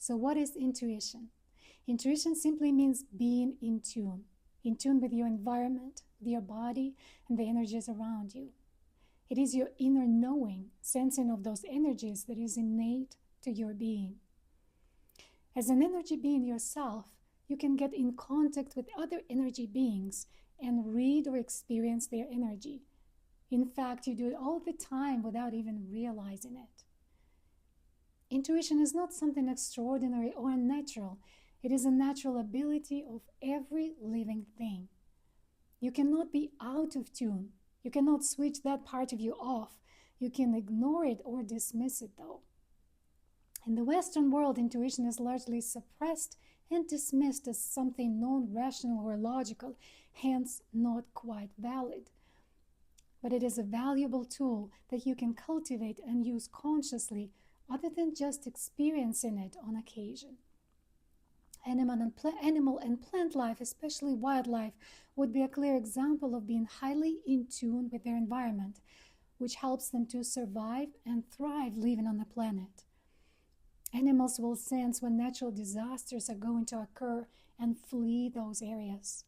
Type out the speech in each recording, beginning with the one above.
So what is intuition? Intuition simply means being in tune with your environment, with your body, and the energies around you. It is your inner knowing, sensing of those energies that is innate to your being. As an energy being yourself, you can get in contact with other energy beings and read or experience their energy. In fact, you do it all the time without even realizing it. Intuition is not something extraordinary or unnatural. It is a natural ability of every living thing. You cannot be out of tune. You cannot switch that part of you off. You can ignore it or dismiss it, though. In the Western world, intuition is largely suppressed and dismissed as something non-rational or logical, hence not quite valid. But it is a valuable tool that you can cultivate and use consciously, other than just experiencing it on occasion. Animal and plant life, especially wildlife, would be a clear example of being highly in tune with their environment, which helps them to survive and thrive living on the planet. Animals will sense when natural disasters are going to occur and flee those areas.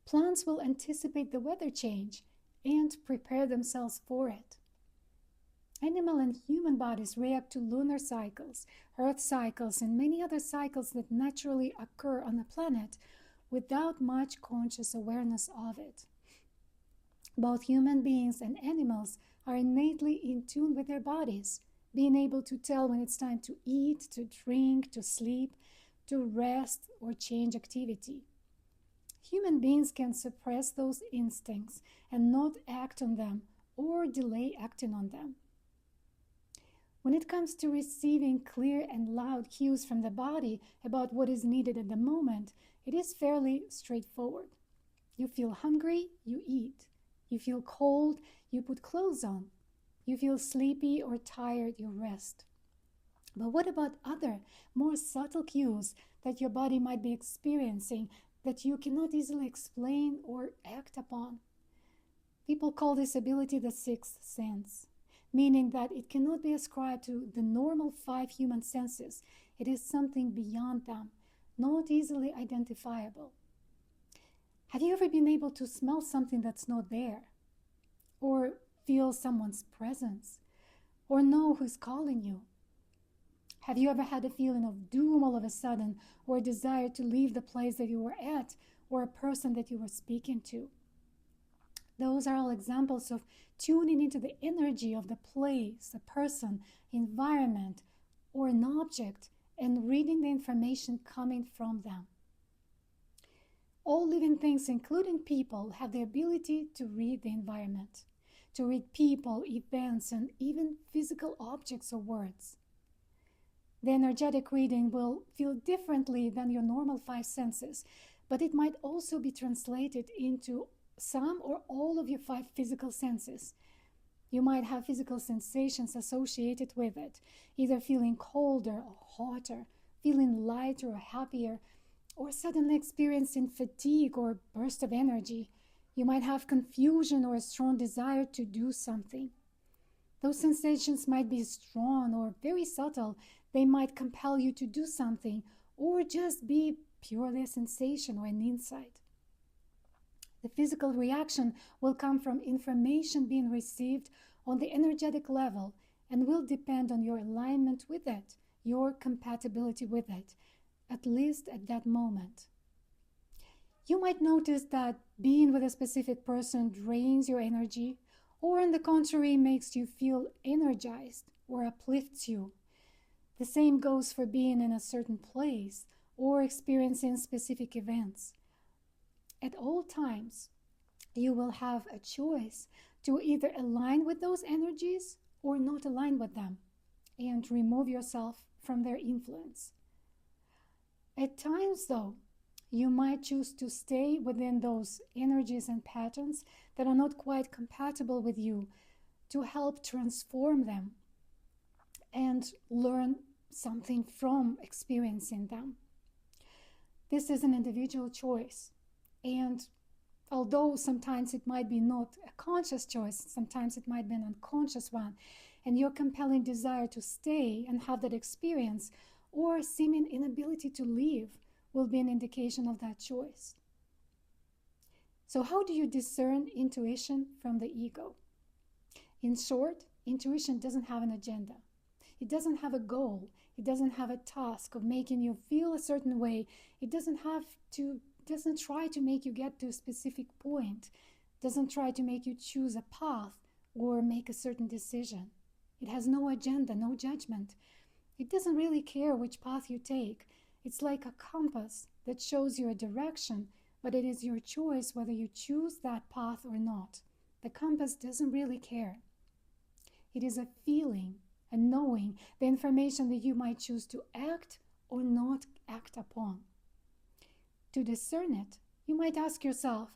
Plants will anticipate the weather change and prepare themselves for it. Animal and human bodies react to lunar cycles, earth cycles, and many other cycles that naturally occur on the planet without much conscious awareness of it. Both human beings and animals are innately in tune with their bodies, being able to tell when it's time to eat, to drink, to sleep, to rest, or change activity. Human beings can suppress those instincts and not act on them or delay acting on them. When it comes to receiving clear and loud cues from the body about what is needed at the moment, it is fairly straightforward. You feel hungry, you eat. You feel cold, you put clothes on. You feel sleepy or tired, you rest. But what about other, more subtle cues that your body might be experiencing that you cannot easily explain or act upon? People call this ability the sixth sense, meaning that it cannot be ascribed to the normal 5 human senses. It is something beyond them, not easily identifiable. Have you ever been able to smell something that's not there? Or feel someone's presence? Or know who's calling you? Have you ever had a feeling of doom all of a sudden, or a desire to leave the place that you were at, or a person that you were speaking to? Those are all examples of tuning into the energy of the place, a person, environment, or an object, and reading the information coming from them. All living things, including people, have the ability to read the environment, to read people, events, and even physical objects or words. The energetic reading will feel differently than your normal 5 senses, but it might also be translated into some or all of your 5 physical senses. You might have physical sensations associated with it, either feeling colder or hotter, feeling lighter or happier, or suddenly experiencing fatigue or burst of energy. You might have confusion or a strong desire to do something. Those sensations might be strong or very subtle. They might compel you to do something, or just be purely a sensation or an insight. The physical reaction will come from information being received on the energetic level and will depend on your alignment with it, your compatibility with it, at least at that moment. You might notice that being with a specific person drains your energy, or on the contrary makes you feel energized or uplifts you. The same goes for being in a certain place or experiencing specific events. At all times, you will have a choice to either align with those energies or not align with them and remove yourself from their influence. At times, though, you might choose to stay within those energies and patterns that are not quite compatible with you to help transform them and learn something from experiencing them. This is an individual choice, and although sometimes it might be not a conscious choice, sometimes it might be an unconscious one, and your compelling desire to stay and have that experience, or seeming inability to leave will be an indication of that choice. So how do you discern intuition from the ego? In short, intuition doesn't have an agenda. It doesn't have a goal. It doesn't have a task of making you feel a certain way. It doesn't try to make you get to a specific point. It doesn't try to make you choose a path or make a certain decision. It has no agenda, no judgment. It doesn't really care which path you take. It's like a compass that shows you a direction, but it is your choice whether you choose that path or not. The compass doesn't really care. It is a feeling, a knowing, the information that you might choose to act or not act upon. To discern it, you might ask yourself,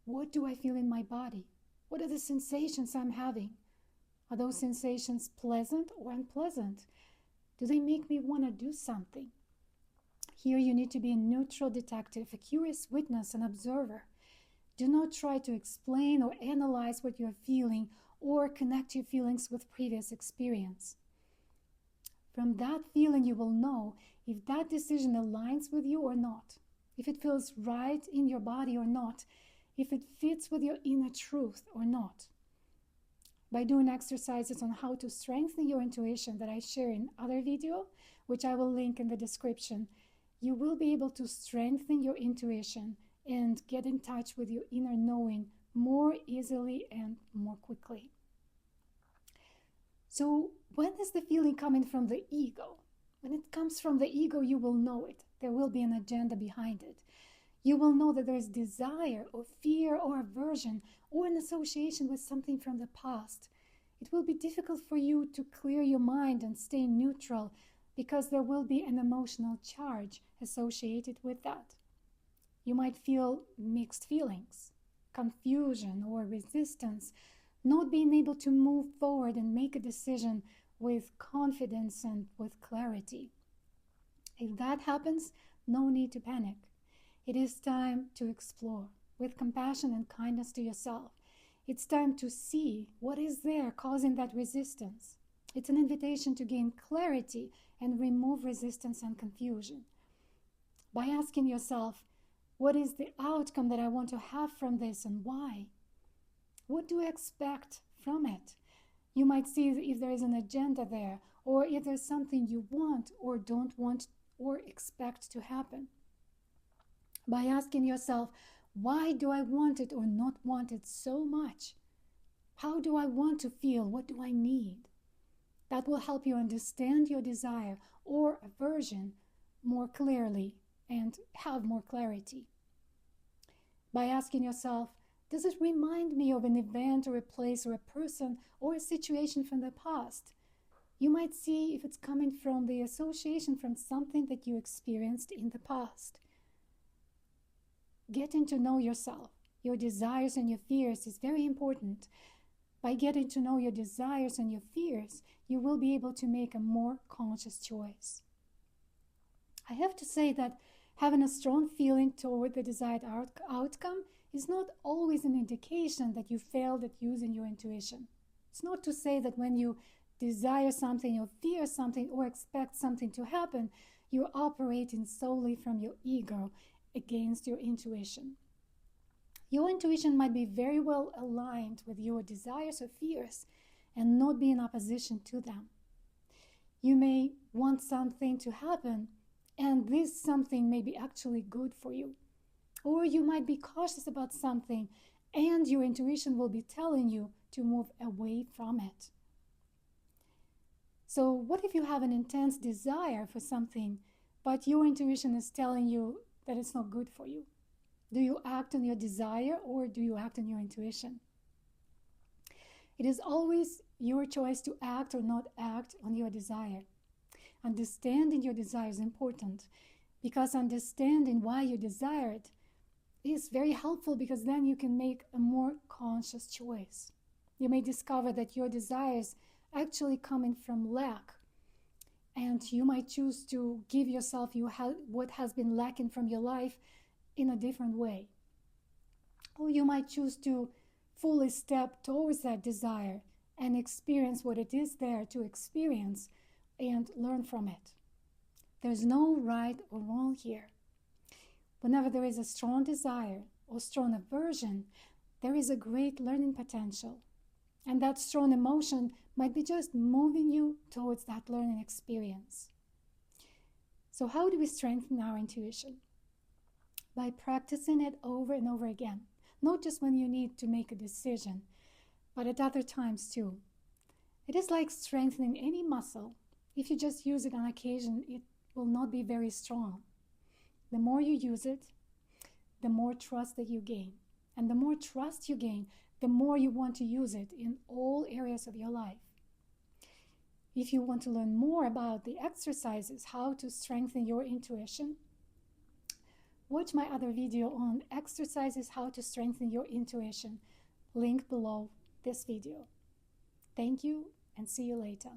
what do I feel in my body? What are the sensations I'm having? Are those sensations pleasant or unpleasant? Do they make me want to do something? Here you need to be a neutral detective, a curious witness, an observer. Do not try to explain or analyze what you're feeling or connect your feelings with previous experience. From that feeling, you will know if that decision aligns with you or not, if it feels right in your body or not, if it fits with your inner truth or not. By doing exercises on how to strengthen your intuition that I share in other video, which I will link in the description, you will be able to strengthen your intuition and get in touch with your inner knowing more easily and more quickly. So when is the feeling coming from the ego? When it comes from the ego, you will know it. There will be an agenda behind it. You will know that there is desire or fear or aversion or an association with something from the past. It will be difficult for you to clear your mind and stay neutral because there will be an emotional charge associated with that. You might feel mixed feelings, confusion or resistance, not being able to move forward and make a decision with confidence and with clarity. If that happens, no need to panic. It is time to explore with compassion and kindness to yourself. It's time to see what is there causing that resistance. It's an invitation to gain clarity and remove resistance and confusion. By asking yourself, what is the outcome that I want to have from this and why? What do I expect from it? You might see if there is an agenda there, or if there's something you want or don't want or expect to happen. By asking yourself, why do I want it or not want it so much? How do I want to feel? What do I need? That will help you understand your desire or aversion more clearly and have more clarity. By asking yourself, does it remind me of an event or a place or a person or a situation from the past? You might see if it's coming from the association from something that you experienced in the past. Getting to know yourself, your desires and your fears is very important. By getting to know your desires and your fears, you will be able to make a more conscious choice. I have to say that having a strong feeling toward the desired outcome is not always an indication that you failed at using your intuition. It's not to say that when you desire something or fear something or expect something to happen, you're operating solely from your ego against your intuition. Your intuition might be very well aligned with your desires or fears and not be in opposition to them. You may want something to happen, and this something may be actually good for you. Or you might be cautious about something, and your intuition will be telling you to move away from it. So what if you have an intense desire for something, but your intuition is telling you that it's not good for you? Do you act on your desire or do you act on your intuition? It is always your choice to act or not act on your desire. Understanding your desire is important because understanding why you desire it is very helpful, because then you can make a more conscious choice. You may discover that your desires actually coming from lack, and you might choose to give yourself what has been lacking from your life in a different way. Or you might choose to fully step towards that desire and experience what it is there to experience and learn from it. There's no right or wrong here. Whenever there is a strong desire or strong aversion, there is a great learning potential. And that strong emotion might be just moving you towards that learning experience. So how do we strengthen our intuition? By practicing it over and over again, not just when you need to make a decision, but at other times too. It is like strengthening any muscle. If you just use it on occasion, it will not be very strong. The more you use it, the more trust that you gain. And the more trust you gain, the more you want to use it in all areas of your life. If you want to learn more about the exercises, how to strengthen your intuition, watch my other video on exercises, how to strengthen your intuition, link below this video. Thank you and see you later.